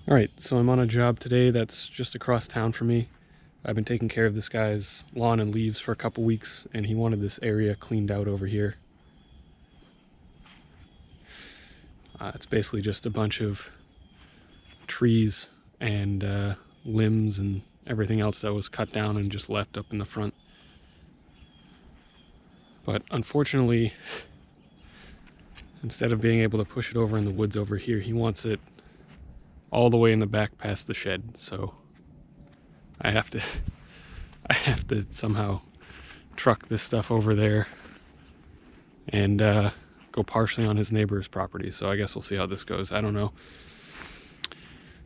Alright, so I'm on a job today that's just across town from me. I've been taking care of this guy's lawn and leaves for a couple weeks, and he wanted this area cleaned out over here. It's basically just a bunch of trees and limbs and everything else that was cut down and just left up in the front. But unfortunately, instead of being able to push it over in the woods over here, he wants it all the way in the back past the shed. So I have to somehow truck this stuff over there and go partially on his neighbor's property. So I guess we'll see how this goes. I don't know.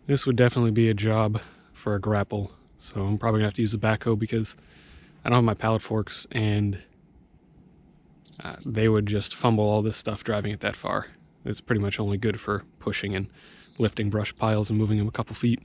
This would definitely be a job for a grapple. So I'm probably gonna have to use a backhoe because I don't have my pallet forks, and they would just fumble all this stuff driving it that far. It's pretty much only good for pushing and lifting brush piles and moving them a couple feet.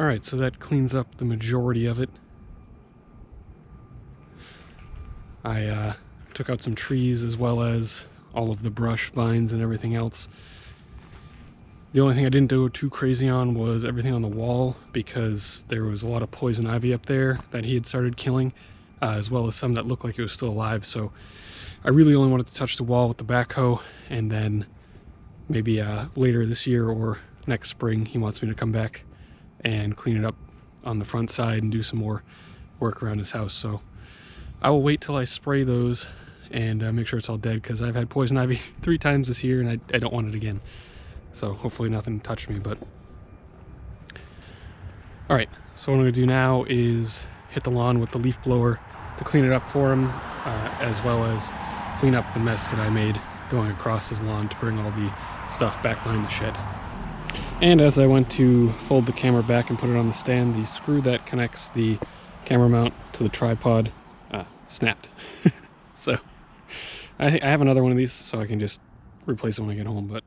Alright, so that cleans up the majority of it. I took out some trees as well as all of the brush, vines, and everything else. The only thing I didn't go too crazy on was everything on the wall, because there was a lot of poison ivy up there that he had started killing, as well as some that looked like it was still alive. So I really only wanted to touch the wall with the backhoe, and then maybe later this year or next spring he wants me to come back and clean it up on the front side and do some more work around his house. So I will wait till I spray those and make sure it's all dead, because I've had poison ivy 3 times this year and I don't want it again. So hopefully nothing touched me. But all right, so what I'm going to do now is hit the lawn with the leaf blower to clean it up for him, as well as clean up the mess that I made going across his lawn to bring all the stuff back behind the shed. And as I went to fold the camera back and put it on the stand, the screw that connects the camera mount to the tripod snapped. So I have another one of these, so I can just replace it when I get home. But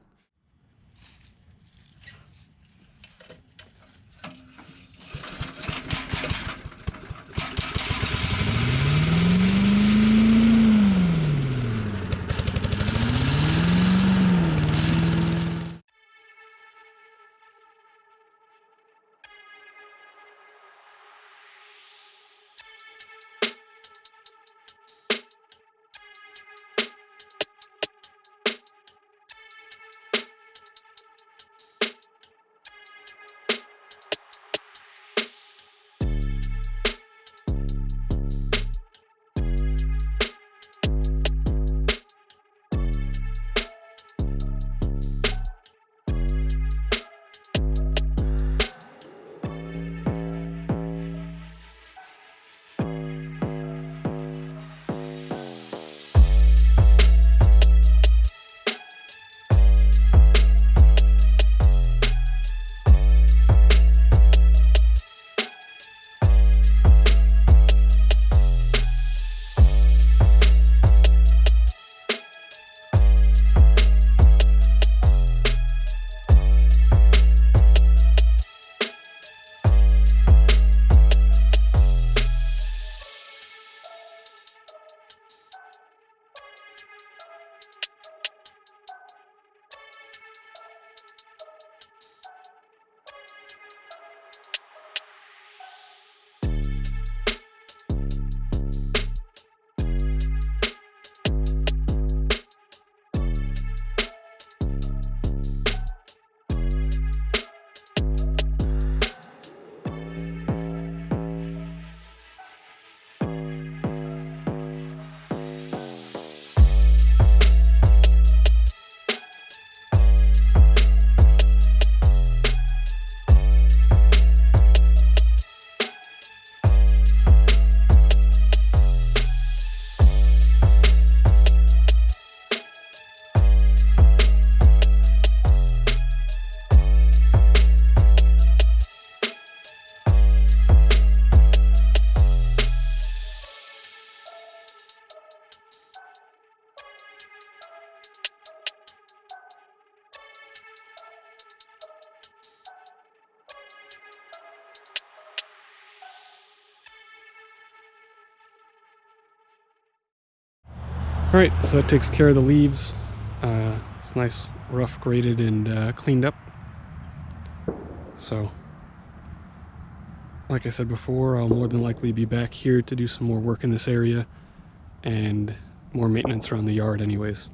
alright, so that takes care of the leaves. It's nice, rough, graded, and cleaned up. So, like I said before, I'll more than likely be back here to do some more work in this area and more maintenance around the yard anyways.